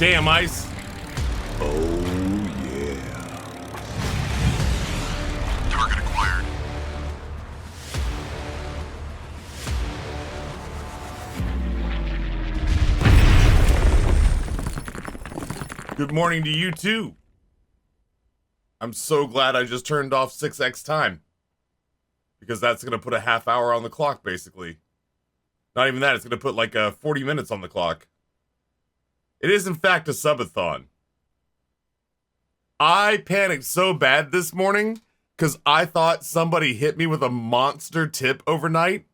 Damn ice. Oh, yeah. Target acquired. Good morning to you too. I'm so glad I just turned off 6x time. Because that's going to put a half hour on the clock, basically. Not even that, it's going to put like 40 minutes on the clock. It is, in fact, a subathon. I panicked so bad this morning because I thought somebody hit me with a monster tip overnight.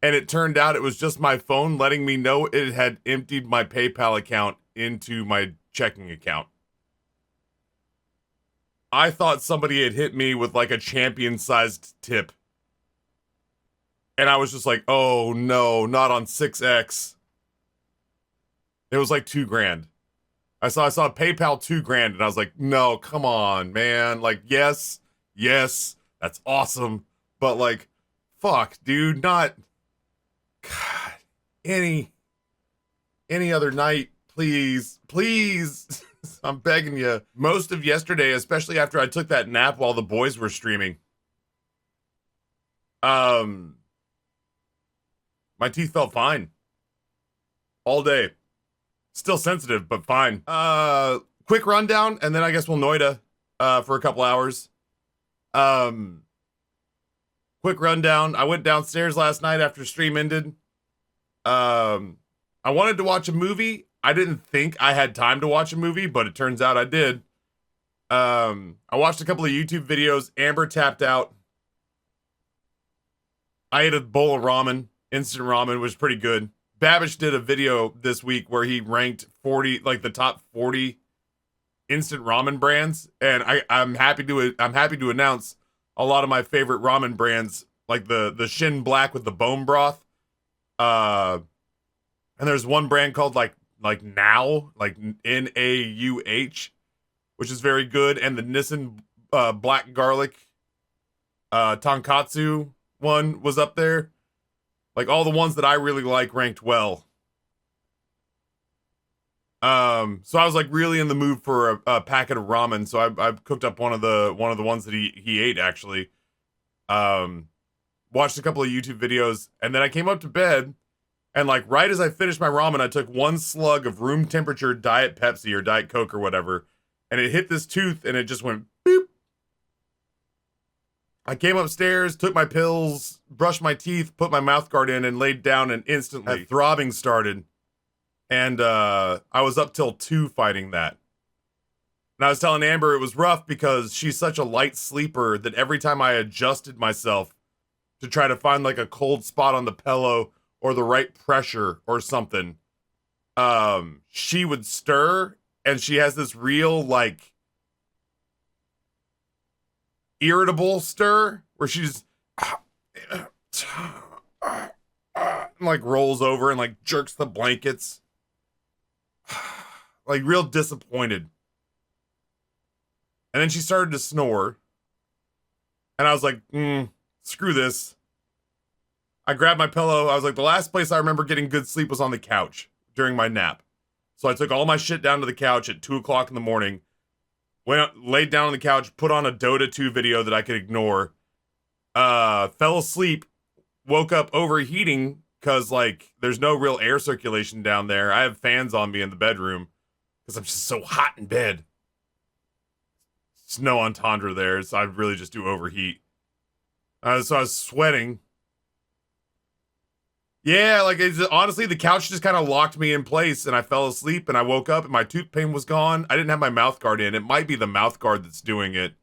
And it turned out it was just my phone letting me know it had emptied my PayPal account into my checking account. I thought somebody had hit me with like a champion-sized tip. And I was just like, oh no, not on 6x. It was like $2,000. I saw PayPal $2,000 and I was like, no, come on, man. Like, yes, that's awesome. But like, fuck, dude, not, God, any other night, please. I'm begging you. Most of yesterday, especially after I took that nap while the boys were streaming. My teeth felt fine. All day. Still sensitive, but fine. Quick rundown, and then I guess we'll Noida for a couple hours. Quick rundown. I went downstairs last night after stream ended. I wanted to watch a movie. I didn't think I had time to watch a movie, but it turns out I did. I watched a couple of YouTube videos. Amber tapped out. I ate a bowl of ramen. Instant ramen was pretty good. Babish did a video this week where he ranked 40, like the top 40 instant ramen brands, and I'm happy to announce a lot of my favorite ramen brands, like the Shin Black with the bone broth. And there's one brand called like Now, like Nauh, which is very good, and the Nissin black garlic tonkatsu one was up there. Like, all the ones that I really like ranked well. So I was like really in the mood for a packet of ramen. So I cooked up one of the ones that he ate actually. Watched a couple of YouTube videos, and then I came up to bed, and like right as I finished my ramen, I took one slug of room temperature Diet Pepsi or Diet Coke or whatever, and it hit this tooth, and it just went boop. I came upstairs, took my pills, brushed my teeth, put my mouth guard in, and laid down, and instantly throbbing started. And I was up till 2 fighting that. And I was telling Amber it was rough because she's such a light sleeper that every time I adjusted myself to try to find like a cold spot on the pillow or the right pressure or something, she would stir, and she has this real like irritable stir where she's like rolls over and like jerks the blankets, like real disappointed. And then she started to snore, and I was like, screw this. I grabbed my pillow. I was like, the last place I remember getting good sleep was on the couch during my nap. So I took all my shit down to the couch at 2 o'clock in the morning. Went out, laid down on the couch, put on a Dota 2 video that I could ignore. Fell asleep, woke up overheating because like there's no real air circulation down there. I have fans on me in the bedroom because I'm just so hot in bed. It's no entendre there, so I really just do overheat. So I was sweating. Yeah, like honestly, the couch just kind of locked me in place, and I fell asleep, and I woke up, and my tooth pain was gone. I didn't have my mouth guard in. It might be the mouth guard that's doing it.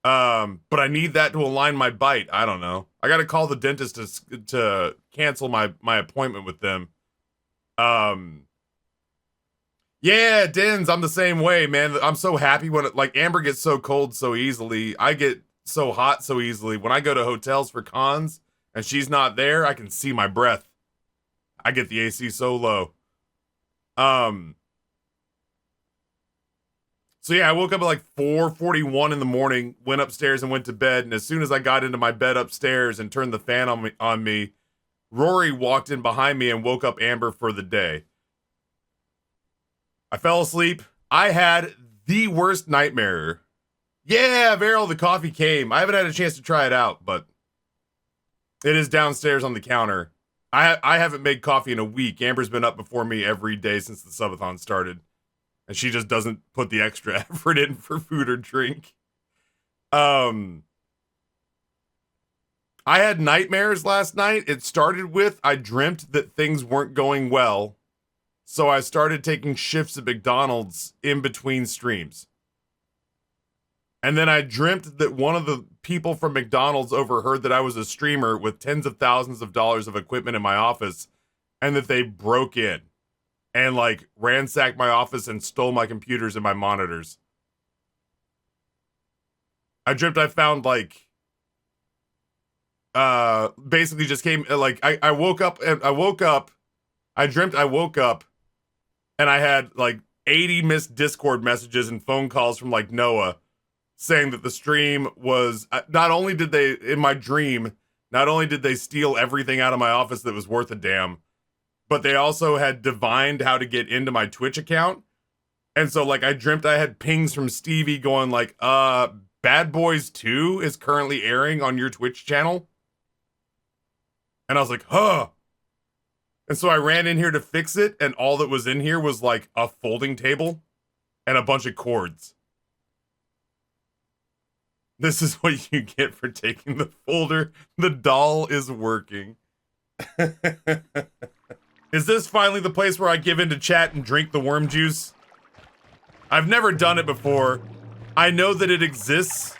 But I need that to align my bite. I don't know. I got to call the dentist to cancel my appointment with them. Yeah, Dens, I'm the same way, man. I'm so happy when like Amber gets so cold so easily. I get so hot so easily. When I go to hotels for cons and she's not there, I can see my breath. I get the AC so low. So yeah, I woke up at like 4:41 in the morning, went upstairs and went to bed. And as soon as I got into my bed upstairs and turned the fan on me, Rory walked in behind me and woke up Amber for the day. I fell asleep. I had the worst nightmare. Yeah, Veryl, the coffee came. I haven't had a chance to try it out, but it is downstairs on the counter. I haven't made coffee in a week. Amber's been up before me every day since the subathon started. And she just doesn't put the extra effort in for food or drink. I had nightmares last night. It started with I dreamt that things weren't going well. So I started taking shifts at McDonald's in between streams. And then I dreamt that one of the people from McDonald's overheard that I was a streamer with tens of thousands of dollars of equipment in my office, and that they broke in and like ransacked my office and stole my computers and my monitors. I dreamt I found like basically just came like I woke up and I dreamt I woke up and I had like 80 missed Discord messages and phone calls from like Noah saying that the stream was not only did they in my dream, not only did they steal everything out of my office that was worth a damn, but they also had divined how to get into my Twitch account. And so like I dreamt I had pings from Stevie going like, Bad Boys 2 is currently airing on your Twitch channel. And I was like, huh. And so I ran in here to fix it, and all that was in here was like a folding table and a bunch of cords. This is what you get for taking the folder. The doll is working. Is this finally the place where I give in to chat and drink the worm juice? I've never done it before. I know that it exists.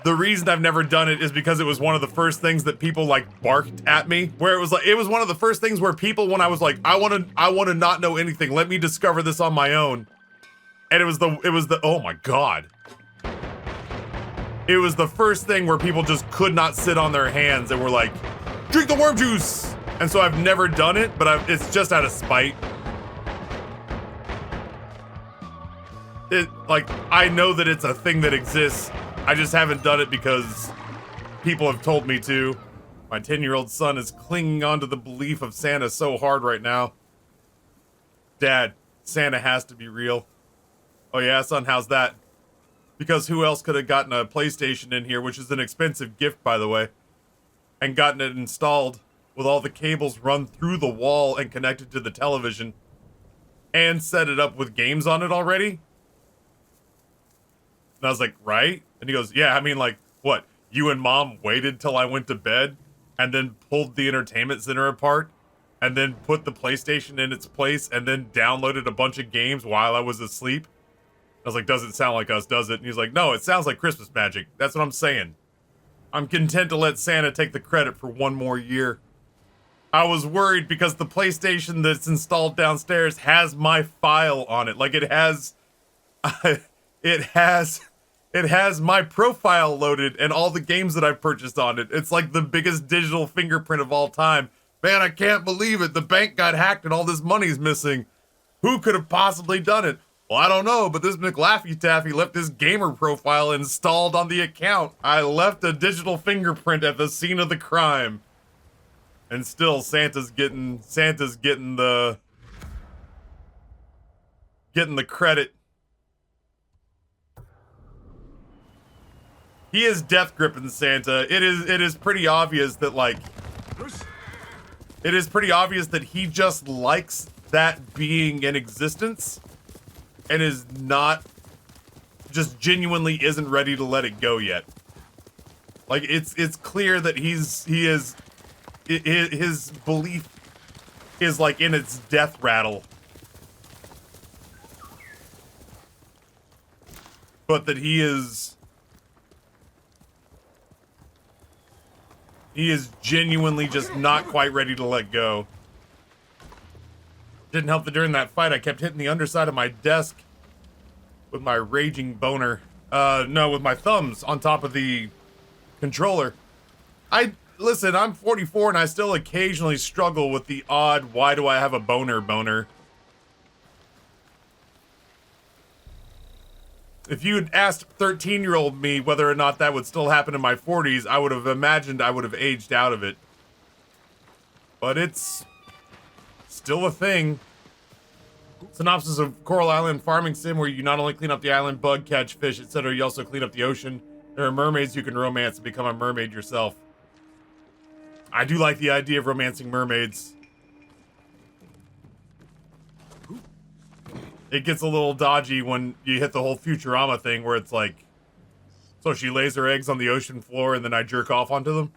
The reason I've never done it is because it was one of the first things that people like barked at me. Where it was one of the first things where people, when I was like, I want to not know anything. Let me discover this on my own. And it was the oh my God. It was the first thing where people just could not sit on their hands and were like, drink the worm juice. And so I've never done it, but it's just out of spite. I know that it's a thing that exists. I just haven't done it because people have told me to. My 10-year-old son is clinging onto the belief of Santa so hard right now. Dad, Santa has to be real. Oh yeah, son, how's that? Because who else could have gotten a PlayStation in here, which is an expensive gift, by the way, and gotten it installed with all the cables run through the wall and connected to the television, and set it up with games on it already? And I was like, right? And he goes, yeah, I mean, like, what? You and Mom waited till I went to bed and then pulled the entertainment center apart and then put the PlayStation in its place and then downloaded a bunch of games while I was asleep? I was like, doesn't sound like us, does it? And he's like, no, it sounds like Christmas magic. That's what I'm saying. I'm content to let Santa take the credit for one more year. I was worried because the PlayStation that's installed downstairs has my file on it. Like it has my profile loaded and all the games that I've purchased on it. It's like the biggest digital fingerprint of all time. Man, I can't believe it. The bank got hacked and all this money's missing. Who could have possibly done it? Well, I don't know, but this McLaffy Taffy left his gamer profile installed on the account. I left a digital fingerprint at the scene of the crime. And still, Santa's getting the credit. He is death gripping Santa. It is pretty obvious that he just likes that being in existence and is not just genuinely isn't ready to let it go yet. Like it's clear that his belief is like in its death rattle. But that he is genuinely just not quite ready to let go. Didn't help that during that fight I kept hitting the underside of my desk with my raging boner. No, with my thumbs on top of the controller. Listen, I'm 44 and I still occasionally struggle with the odd, why do I have a boner? If you had asked 13-year-old me whether or not that would still happen in my 40s, I would have imagined I would have aged out of it. But it's still a thing. Synopsis of Coral Island farming sim where you not only clean up the island, bug, catch fish, etc., you also clean up the ocean. There are mermaids you can romance and become a mermaid yourself. I do like the idea of romancing mermaids. It gets a little dodgy when you hit the whole Futurama thing where it's like, so she lays her eggs on the ocean floor and then I jerk off onto them.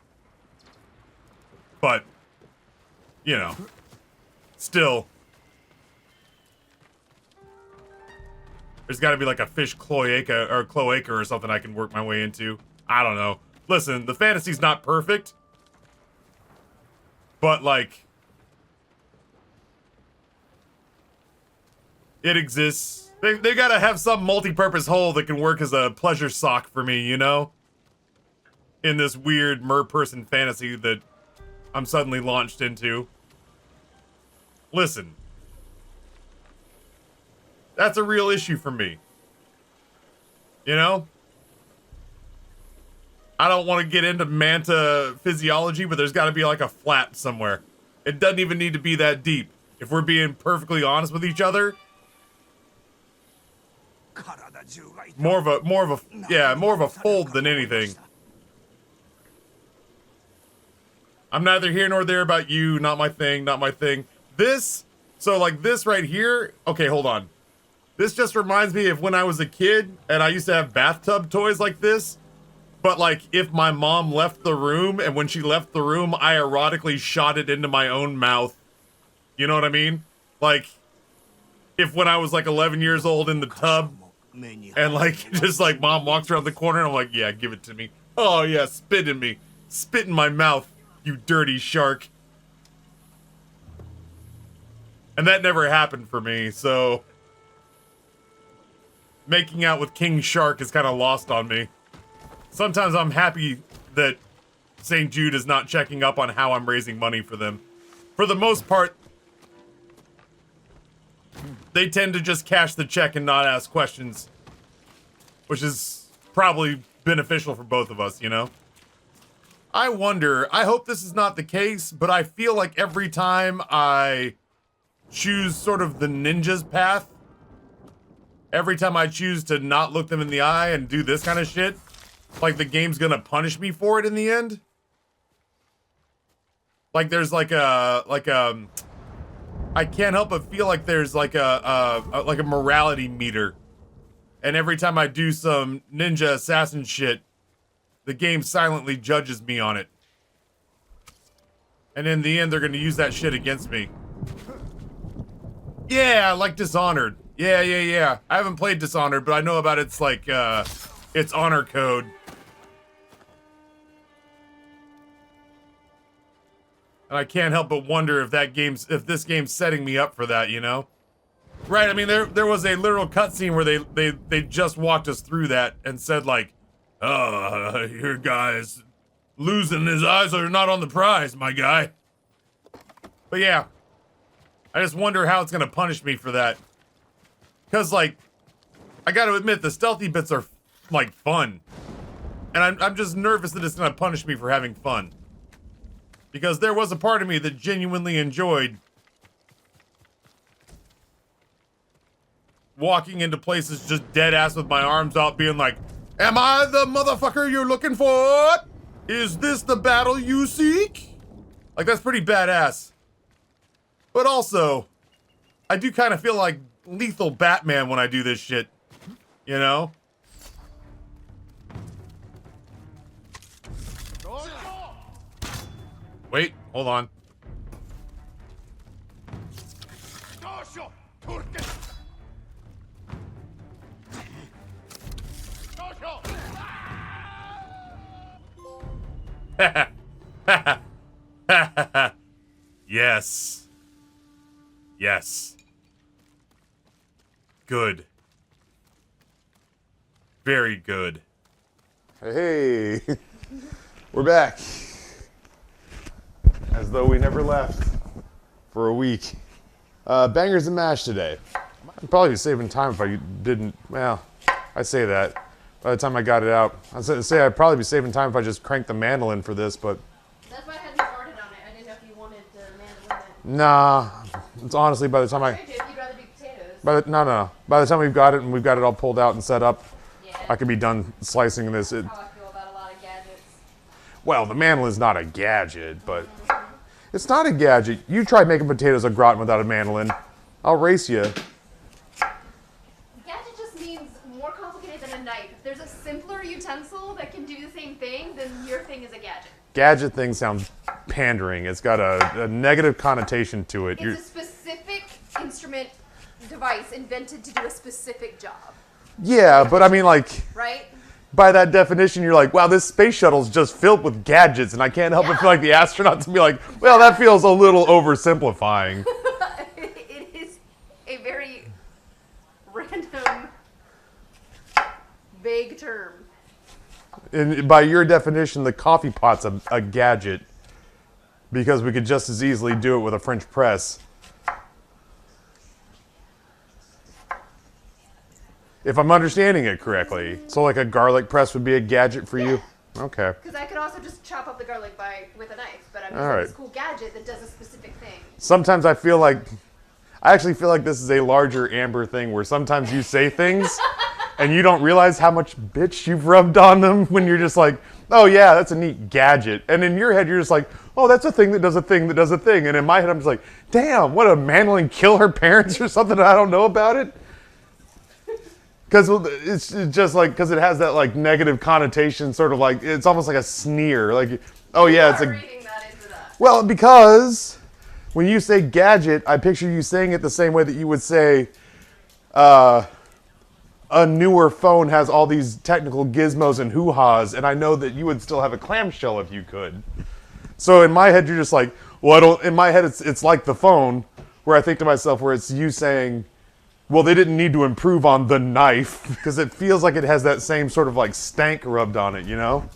But, you know, still, there's got to be like a fish cloaca or something I can work my way into. I don't know. Listen, the fantasy's not perfect, but like, it exists. They gotta have some multi-purpose hole that can work as a pleasure sock for me, you know? In this weird mer-person fantasy that I'm suddenly launched into. Listen. That's a real issue for me. You know? I don't want to get into manta physiology, but there's gotta be like a flap somewhere. It doesn't even need to be that deep. If we're being perfectly honest with each other, more of a fold than anything. I'm neither here nor there about you, not my thing, not my thing. This, so like this right here, okay, hold on. This just reminds me of when I was a kid and I used to have bathtub toys like this. But like if my mom left the room and when she left the room, I erotically shot it into my own mouth. You know what I mean? Like if when I was like 11 years old in the tub, and like, just like mom walks around the corner and I'm like, yeah, give it to me. Oh yeah, spit in me. Spit in my mouth, you dirty shark. And that never happened for me, so making out with King Shark is kind of lost on me. Sometimes I'm happy that St. Jude is not checking up on how I'm raising money for them. For the most part, they tend to just cash the check and not ask questions, which is probably beneficial for both of us, you know? I wonder, I hope this is not the case, but I feel like every time I choose sort of the ninja's path, every time I choose to not look them in the eye and do this kind of shit, like the game's gonna punish me for it in the end. Like there's like I can't help but feel like there's like a morality meter. And every time I do some ninja assassin shit, the game silently judges me on it. And in the end, they're gonna use that shit against me. Yeah, like Dishonored. Yeah. I haven't played Dishonored, but I know about its like, its honor code. And I can't help but wonder if if this game's setting me up for that, you know? Right, I mean, there was a literal cutscene where they just walked us through that and said like, your guy's losing, his eyes are not on the prize, my guy. But yeah, I just wonder how it's gonna punish me for that. Cause like, I gotta admit, the stealthy bits are like fun. And I'm just nervous that it's gonna punish me for having fun. Because there was a part of me that genuinely enjoyed walking into places just dead ass with my arms out being like, am I the motherfucker you're looking for? Is this the battle you seek? Like, that's pretty badass. But also, I do kind of feel like lethal Batman when I do this shit. You know? Wait, hold on. Yes. Yes. Good. Very good. Hey, we're back. As though we never left for a week. Bangers and mash today. I'd probably be saving time if I didn't, well, I say that. By the time I got it out, I'd say I'd probably be saving time if I just cranked the mandolin for this, but... That's why I hadn't started on it. I didn't know if you wanted the mandolin. Nah, it's honestly by the time If you'd rather do potatoes. No. By the time we've got it and we've got it all pulled out and set up, Yeah. I could be done slicing this. How I feel about a lot of gadgets. Well, the mandolin's not a gadget, but it's not a gadget. You try making potatoes au gratin without a mandolin. I'll race you. Gadget just means more complicated than a knife. If there's a simpler utensil that can do the same thing, then your thing is a gadget. Gadget thing sounds pandering. It's got a negative connotation to it. It's a specific instrument device invented to do a specific job, Yeah, but I mean, like, right? by that definition, you're like, wow, this space shuttle's just filled with gadgets, and I can't help but feel like the astronauts and be like, well, that feels a little oversimplifying. It is a very random, vague term. And by your definition, the coffee pot's a gadget because we could just as easily do it with a French press. If I'm understanding it correctly. So like a garlic press would be a gadget for you? Okay. Because I could also just chop up the garlic with a knife, but I'm All using right. this cool gadget that does a specific thing. Sometimes I actually feel like this is a larger Amber thing where sometimes you say things and you don't realize how much bitch you've rubbed on them when you're just like, oh yeah, that's a neat gadget. And in your head, you're just like, oh, that's a thing that does a thing that does a thing. And in my head, I'm just like, damn, what, a mandolin kill her parents or something I don't know about it? Because it's just like, because it has that like negative connotation, sort of like, it's almost like a sneer. Like, oh yeah, it's You a... are reading that into that. Well, because when you say gadget, I picture you saying it the same way that you would say a newer phone has all these technical gizmos and hoo-has, and I know that you would still have a clamshell if you could. So in my head, you're just like, well, I don't, in my head, it's like the phone, where I think to myself, where it's you saying, well, they didn't need to improve on the knife, because it feels like it has that same sort of like stank rubbed on it, you know?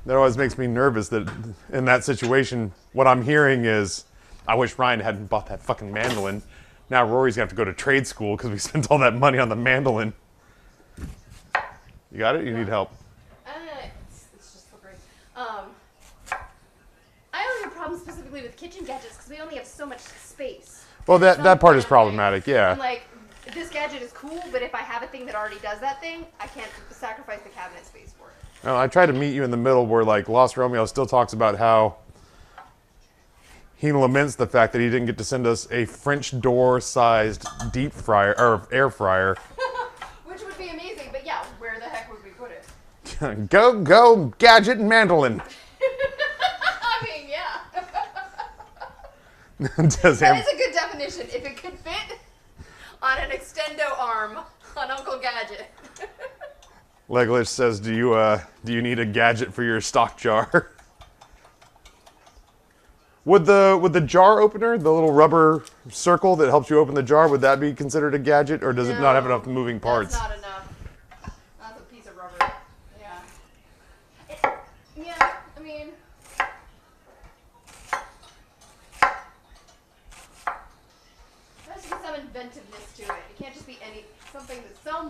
That always makes me nervous that in that situation, what I'm hearing is, I wish Ryan hadn't bought that fucking mandolin. Now Rory's gonna have to go to trade school because we spent all that money on the mandolin. You got it? You need help? It's just slippery. I only have problems specifically with kitchen gadgets because we only have so much space. Well, that part is Something. problematic, yeah. And like, this gadget is cool, but if I have a thing that already does that thing, I can't sacrifice the cabinet space for it. Well, I tried to meet you in the middle where like Lost Romeo still talks about how he laments the fact that he didn't get to send us a French door-sized deep fryer or air fryer. Which would be amazing, but yeah, where the heck would we put it? Go, gadget and mandolin. I mean, yeah. Does That him, is a good definition. If it could fit on an extendo arm on Uncle Gadget. Legolas says, do you need a gadget for your stock jar? Would the jar opener, the little rubber circle that helps you open the jar, would that be considered a gadget, or does it not have enough moving parts? That's not enough. That's a piece of rubber. Yeah. Yeah, I mean... There has to be some inventiveness to it. It can't just be something that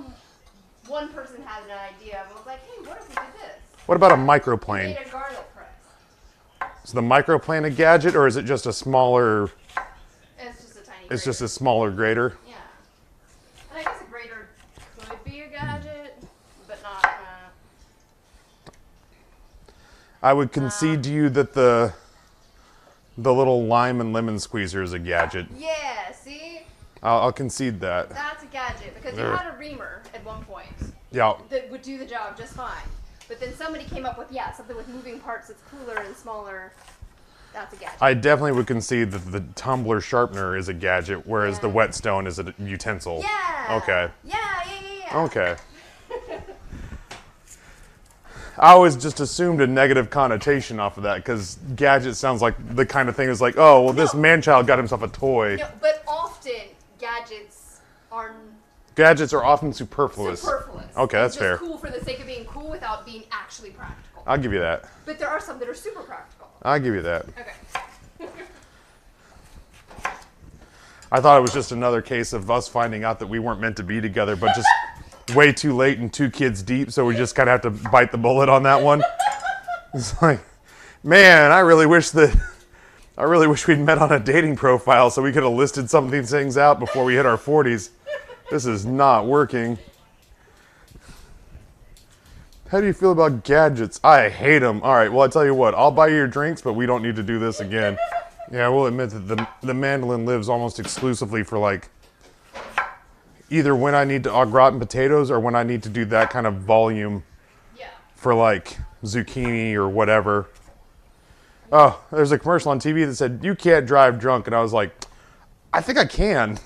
one person had an idea of and was like, hey, what if we did this? What about a We microplane? made a garlic press. Is the microplane a gadget, or is it just a smaller? It's just a tiny It's grater. just a smaller grater. Yeah. And I guess a grater could be a gadget, but not... I would concede to you that the little lime and lemon squeezer is a gadget. Yeah, see? I'll concede that. That's a gadget, because you There. had a reamer at one point Yeah. that would do the job just fine. But then somebody came up with, something with moving parts that's cooler and smaller. That's a gadget. I definitely would concede that the tumbler sharpener is a gadget, whereas the Yeah. whetstone is a utensil. Yeah! Okay. Yeah. Okay. I always just assumed a negative connotation off of that, because gadget sounds like the kind of thing is like, oh, well, this No. man-child got himself a toy. No, but often gadgets are Gadgets are often superfluous. superfluous. Okay, that's It's fair. just cool for the sake of being cool without being actually practical. I'll give you that. But there are some that are super practical. I'll give you that. Okay. I thought it was just another case of us finding out that we weren't meant to be together, but just way too late and 2 kids deep, so we just kind of have to bite the bullet on that one. It's like, man, I really wish we'd met on a dating profile so we could have listed some of these things out before we hit our 40s. This is not working. How do you feel about gadgets? I hate them. All right, well, I tell you what. I'll buy you your drinks, but we don't need to do this again. Yeah, I will admit that the mandolin lives almost exclusively for, like, either when I need to au gratin potatoes or when I need to do that kind of volume for, like, zucchini or whatever. Oh, there's a commercial on TV that said, you can't drive drunk. And I was like, I think I can.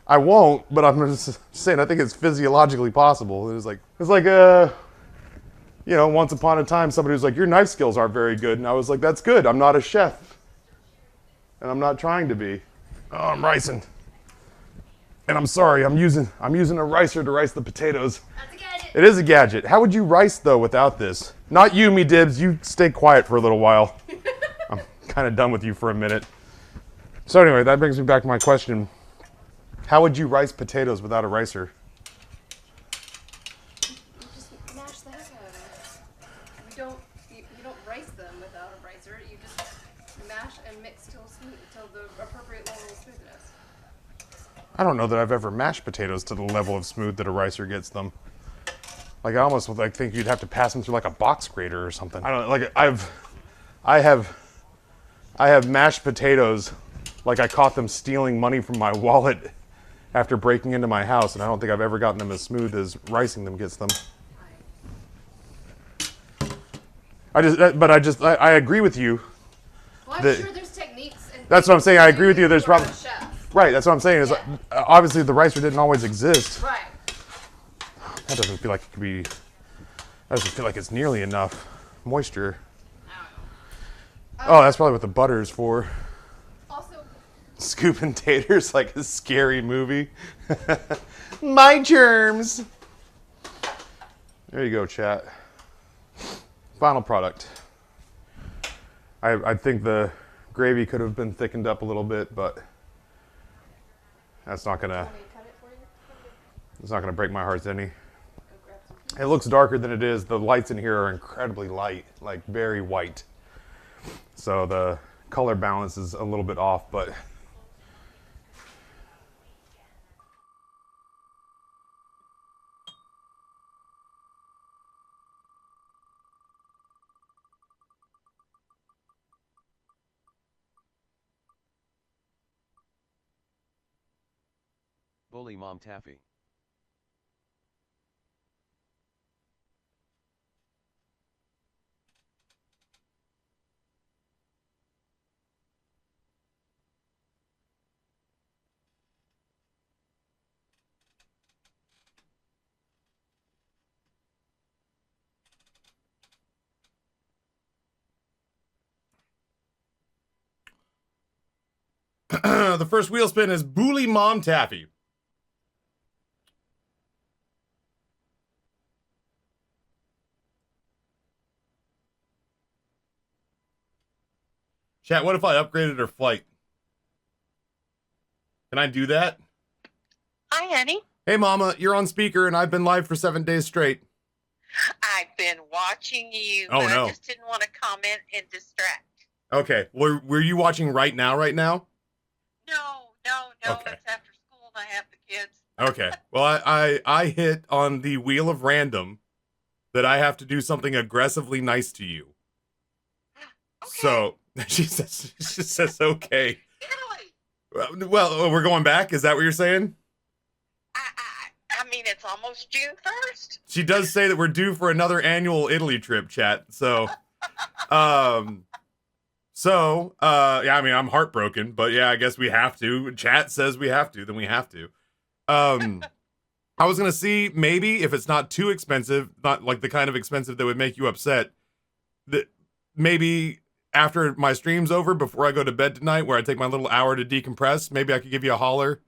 I won't, but I'm just saying I think it's physiologically possible. It was like, you know, once upon a time, somebody was like, your knife skills aren't very good. And I was like, that's good. I'm not a chef. And I'm not trying to be. Oh, I'm ricing. And I'm sorry, I'm using a ricer to rice the potatoes. That's a gadget. It is a gadget. How would you rice, though, without this? Not you, me dibs. You stay quiet for a little while. I'm kind of done with you for a minute. So anyway, that brings me back to my question. How would you rice potatoes without a ricer? You just mash the heck out of it. You don't rice them without a ricer. You just mash and mix till the appropriate level of smoothness. I don't know that I've ever mashed potatoes to the level of smooth that a ricer gets them. Like I almost would think you'd have to pass them through like a box grater or something. I don't know, like I have mashed potatoes like I caught them stealing money from my wallet after breaking into my house, and I don't think I've ever gotten them as smooth as ricing them gets them. I agree with you. Well, I'm that- sure there's techniques. And That's what I'm saying. I agree with you. There's probably probably right. That's what I'm saying. Is obviously the ricer didn't always exist. right. That doesn't feel like it could be. That doesn't feel like it's nearly enough moisture. Oh, that's probably what the butter is for. Also, Scooping taters like a scary movie. My germs. There you go, chat. Final product. I think the gravy could have been thickened up a little bit, but that's not gonna. want me to cut it for you? It's not gonna break my heart any. Go grab some pieces. It looks darker than it is. The lights in here are incredibly light, like very white. So the color balance is a little bit off, but Bully Mom Taffy. The first wheel spin is Bully Mom Taffy. Chat, what if I upgraded her flight? Can I do that? Hi, honey. Hey, Mama, you're on speaker, and I've been live for 7 days straight. I've been watching you. Oh, but no. I just didn't want to comment and distract. Okay, were you watching right now? No, Okay. it's after school and I have the kids. Okay, well, I hit on the wheel of random that I have to do something aggressively nice to you. Okay. So she says okay. Italy. Well, we're going back. Is that what you're saying? I mean, it's almost June 1st. She does say that we're due for another annual Italy trip, chat. So, yeah, I mean, I'm heartbroken, but yeah, I guess we have to. Chat says we have to, then we have to. I was gonna see maybe if it's not too expensive, not like the kind of expensive that would make you upset, that maybe after my stream's over, before I go to bed tonight, where I take my little hour to decompress, maybe I could give you a holler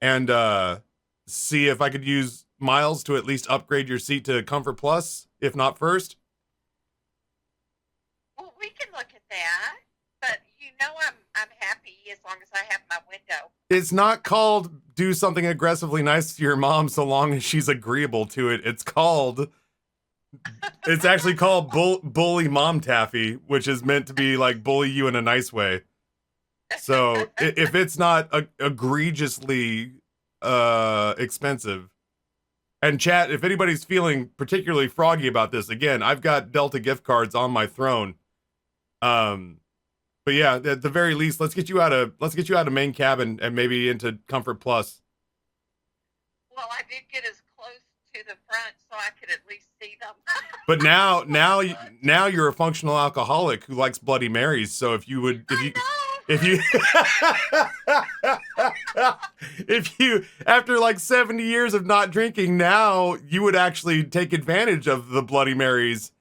and see if I could use miles to at least upgrade your seat to Comfort Plus, if not first. Well, we can look at that. But you know I'm happy as long as I have my window. It's not called do something aggressively nice to your mom so long as she's agreeable to it. It's actually called Bully Mom Taffy, which is meant to be like bully you in a nice way. So if it's not egregiously expensive. And chat, if anybody's feeling particularly froggy about this, again, I've got Delta gift cards on my throne. But yeah, at the very least, let's get you out of main cabin and maybe into Comfort Plus. Well, I did get as close to the front so I could at least see them. But now you're a functional alcoholic who likes Bloody Marys. So if you if you after like 70 years of not drinking, now you would actually take advantage of the Bloody Marys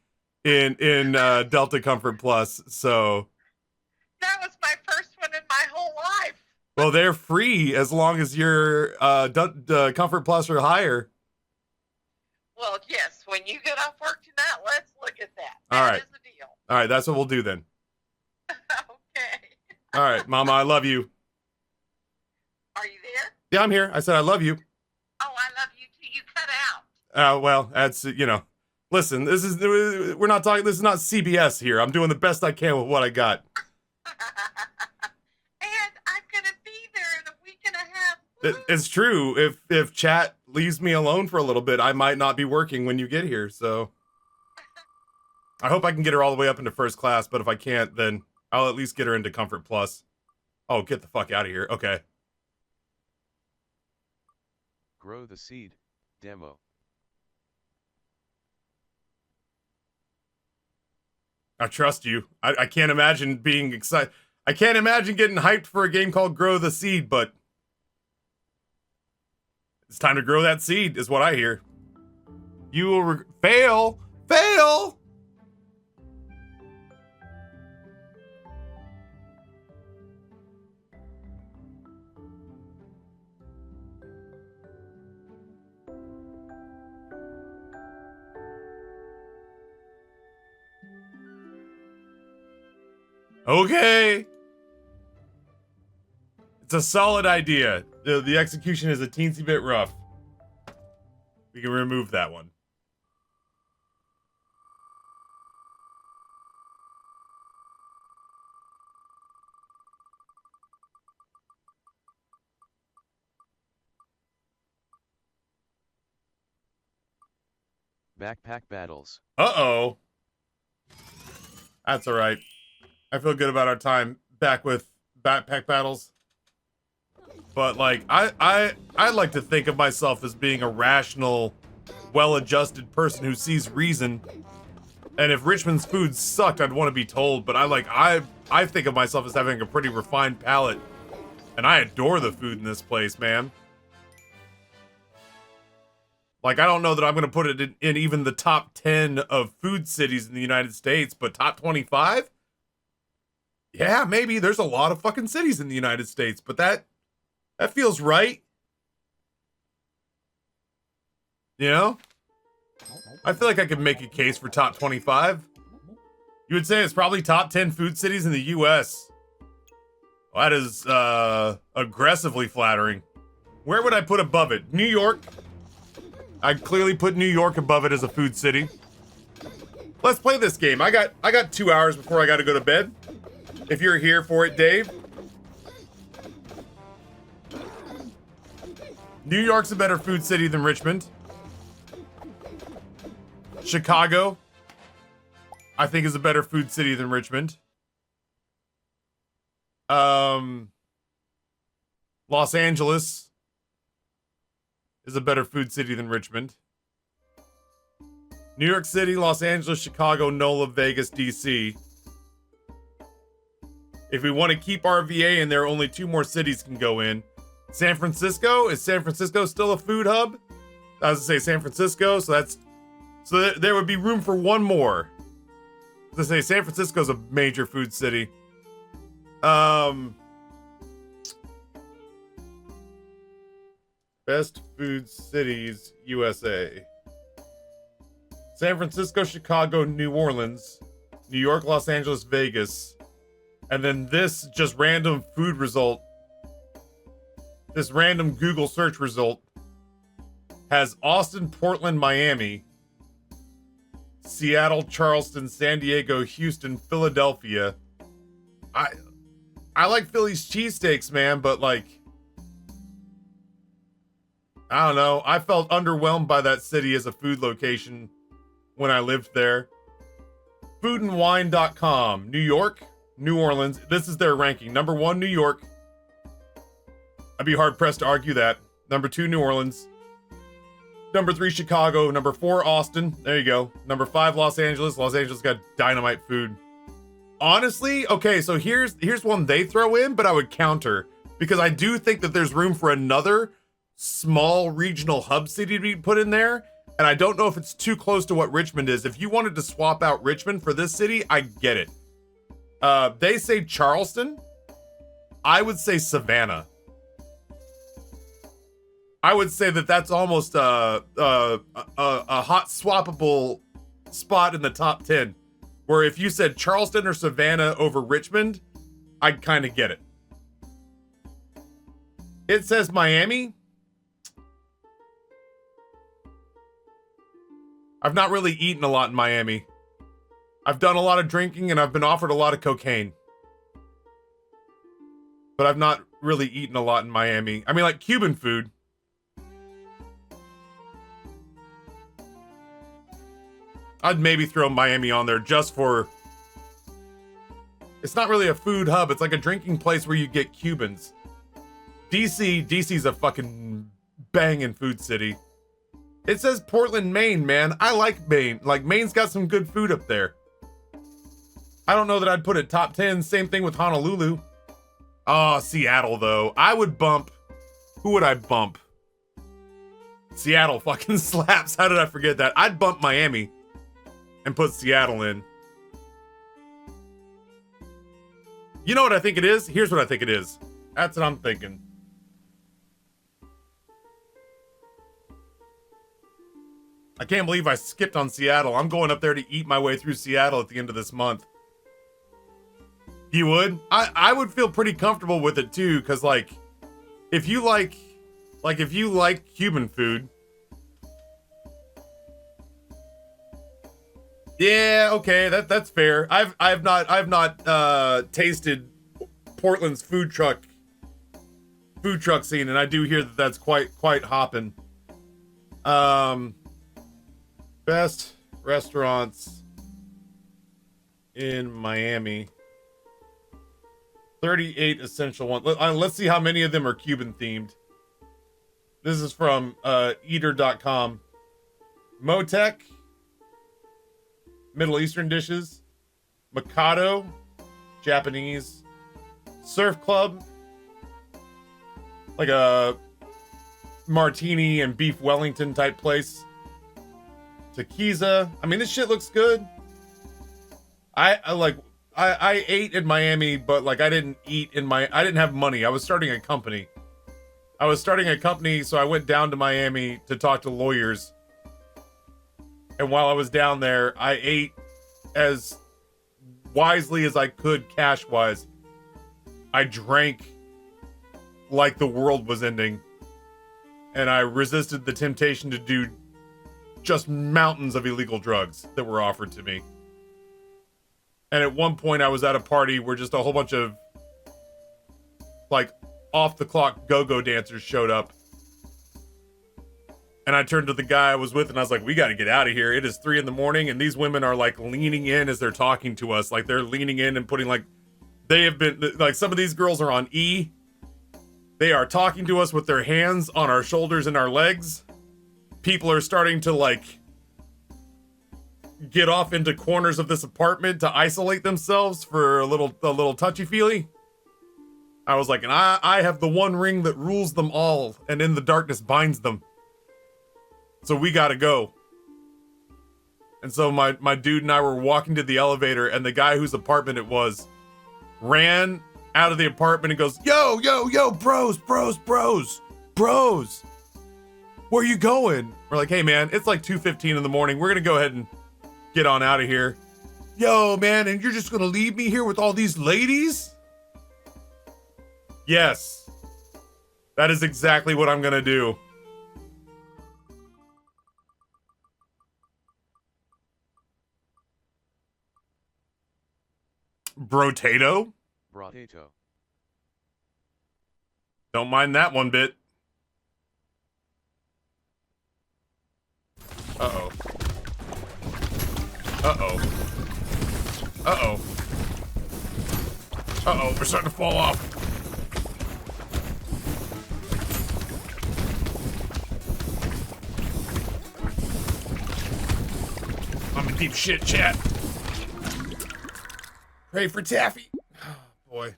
in Delta Comfort Plus. So That was my first one in my whole life. well, they're free as long as you're Comfort Plus or higher. Well, yes, when you get off work tonight, let's look at that. All right. That is the deal. All right, that's what we'll do then. Okay. All right, Mama, I love you. Are you there? Yeah, I'm here. I said I love you. Oh, I love you too. You cut out. Well, that's, listen, we're not talking, this is not CBS here. I'm doing the best I can with what I got. And I'm going to be there in a week and a half. It's true. If chat leaves me alone for a little bit, I might not be working when you get here, so. I hope I can get her all the way up into first class, but if I can't, then I'll at least get her into Comfort Plus. Oh, get the fuck out of here. Okay. Grow the seed, demo. I trust you. I can't imagine being excited. I can't imagine getting hyped for a game called Grow the Seed, but it's time to grow that seed, is what I hear. You will fail! Fail! Okay. It's a solid idea. The execution is a teensy bit rough. We can remove that one. Backpack battles. Uh-oh. That's all right. I feel good about our time back with backpack battles. But like I like to think of myself as being a rational, well-adjusted person who sees reason. And if Richmond's food sucked, I'd want to be told, but I think of myself as having a pretty refined palate. And I adore the food in this place, man. Like, I don't know that I'm going to put it in even the top 10 of food cities in the United States, but top 25? Yeah, maybe. There's a lot of fucking cities in the United States, but that feels right. You know? I feel like I could make a case for top 25. You would say it's probably top 10 food cities in the U.S. Well, that is aggressively flattering. Where would I put above it? New York. I'd clearly put New York above it as a food city. Let's play this game. I got 2 hours before I got to go to bed. If you're here for it, Dave. New York's a better food city than Richmond. Chicago, I think, is a better food city than Richmond. Los Angeles is a better food city than Richmond. New York City, Los Angeles, Chicago, NOLA, Vegas, DC. If we want to keep our VA in there, only 2 more cities can go in. San Francisco? Is San Francisco still a food hub? I was gonna say San Francisco, so there would be room for 1 more. I was gonna say San Francisco's a major food city. Best food cities, USA. San Francisco, Chicago, New Orleans, New York, Los Angeles, Vegas. And then this just random food result, this random Google search result has Austin, Portland, Miami, Seattle, Charleston, San Diego, Houston, Philadelphia. I like Philly's cheesesteaks, man, but like, I don't know. I felt underwhelmed by that city as a food location when I lived there. Foodandwine.com. New York, New Orleans. This is their ranking. Number 1, New York. I'd be hard pressed to argue that. Number 2, New Orleans. Number 3, Chicago. Number 4, Austin. There you go. Number 5, Los Angeles. Los Angeles got dynamite food. Honestly, okay, so here's one they throw in, but I would counter, because I do think that there's room for another small regional hub city to be put in there, and I don't know if it's too close to what Richmond is. If you wanted to swap out Richmond for this city, I get it. They say Charleston. I would say Savannah. I would say that that's almost a hot swappable spot in the top 10. Where if you said Charleston or Savannah over Richmond, I'd kind of get it. It says Miami. I've not really eaten a lot in Miami. I've done a lot of drinking and I've been offered a lot of cocaine. But I've not really eaten a lot in Miami. I mean, like Cuban food. I'd maybe throw Miami on there just for... It's not really a food hub. It's like a drinking place where you get Cubans. DC's a fucking banging food city. It says Portland, Maine, man. I like Maine. Like, Maine's got some good food up there. I don't know that I'd put it top 10. Same thing with Honolulu. Oh, Seattle, though. I would bump... Who would I bump? Seattle fucking slaps. How did I forget that? I'd bump Miami and put Seattle in. You know what I think it is? Here's what I think it is. That's what I'm thinking. I can't believe I skipped on Seattle. I'm going up there to eat my way through Seattle at the end of this month. You would? I would feel pretty comfortable with it too, because like if you like Cuban food. Yeah, okay, that's fair. I've not tasted Portland's food truck scene, and I do hear that that's quite hopping. Best restaurants in Miami. 38 essential ones. Let's see how many of them are Cuban themed. This is from eater.com. Motec, Middle Eastern dishes. Mikado, Japanese. Surf Club, like a martini and beef Wellington type place. Tequiza. I mean, this shit looks good. I ate in Miami, but like I didn't have money. I was starting a company. So I went down to Miami to talk to lawyers. And while I was down there, I ate as wisely as I could cash-wise. I drank like the world was ending. And I resisted the temptation to do just mountains of illegal drugs that were offered to me. And at one point I was at a party where just a whole bunch of like off the clock go-go dancers showed up. And I turned to the guy I was with and I was like, we got to get out of here. It is 3 a.m. and these women are like leaning in as they're talking to us. Like they're leaning in and putting like, they have been like, some of these girls are on E. They are talking to us with their hands on our shoulders and our legs. People are starting to like get off into corners of this apartment to isolate themselves for a little touchy-feely. I was like, and I have the one ring that rules them all and in the darkness binds them. So we gotta go. And so my dude and I were walking to the elevator and the guy whose apartment it was ran out of the apartment and goes, yo, bros. Where you going? We're like, hey man, it's like 2:15 in the morning. We're gonna go ahead and get on out of here. Yo, man, and you're just gonna leave me here with all these ladies? Yes. That is exactly what I'm gonna do. Brotato? Brotato. Don't mind that one bit. Uh-oh. Uh-oh. Uh-oh. Uh-oh, we're starting to fall off. I'm in deep shit, chat. Pray for Taffy. Oh, boy.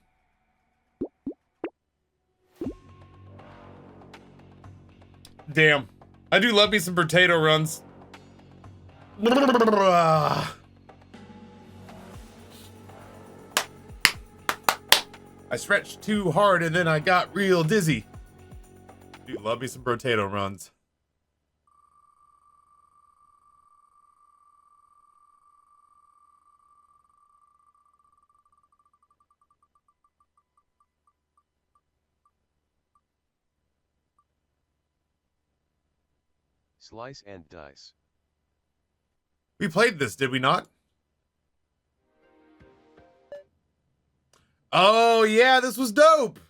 Damn. I do love me some potato runs. I stretched too hard and then I got real dizzy. Dude, love me some potato runs. Slice and dice. We played this, did we not? Oh, yeah, this was dope.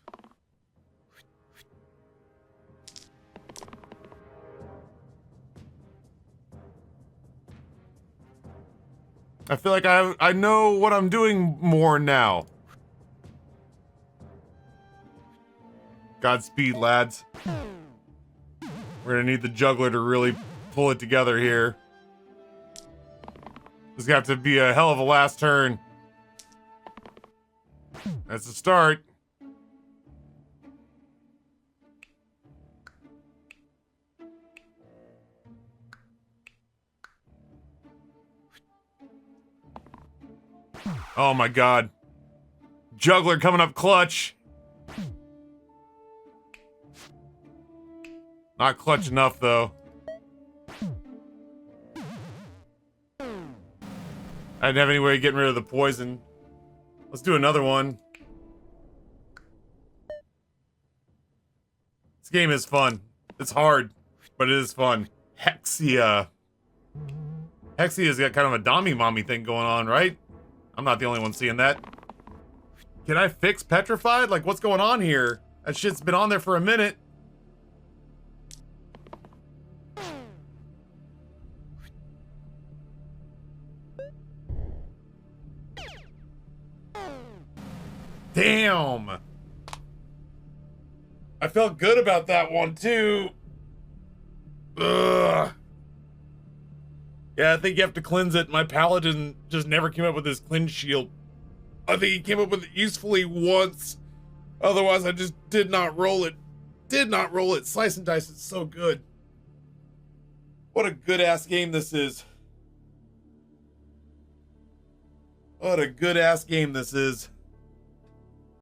I feel like I know what I'm doing more now. Godspeed, lads. We're gonna need the juggler to really pull it together here. This is gonna have to be a hell of a last turn. That's the start. Oh my god. Juggler coming up clutch. Not clutch enough though. I didn't have any way of getting rid of the poison. Let's do another one. This game is fun. It's hard, but it is fun. Hexia. Hexia's got kind of a dommy mommy thing going on, right? I'm not the only one seeing that. Can I fix Petrified? Like, what's going on here? That shit's been on there for a minute. Damn. I felt good about that one, too. Ugh. Yeah, I think you have to cleanse it. My paladin just never came up with his cleanse shield. I think he came up with it usefully once. Otherwise, I just did not roll it. Did not roll it. Slice and dice is so good. What a good-ass game this is. What a good-ass game this is.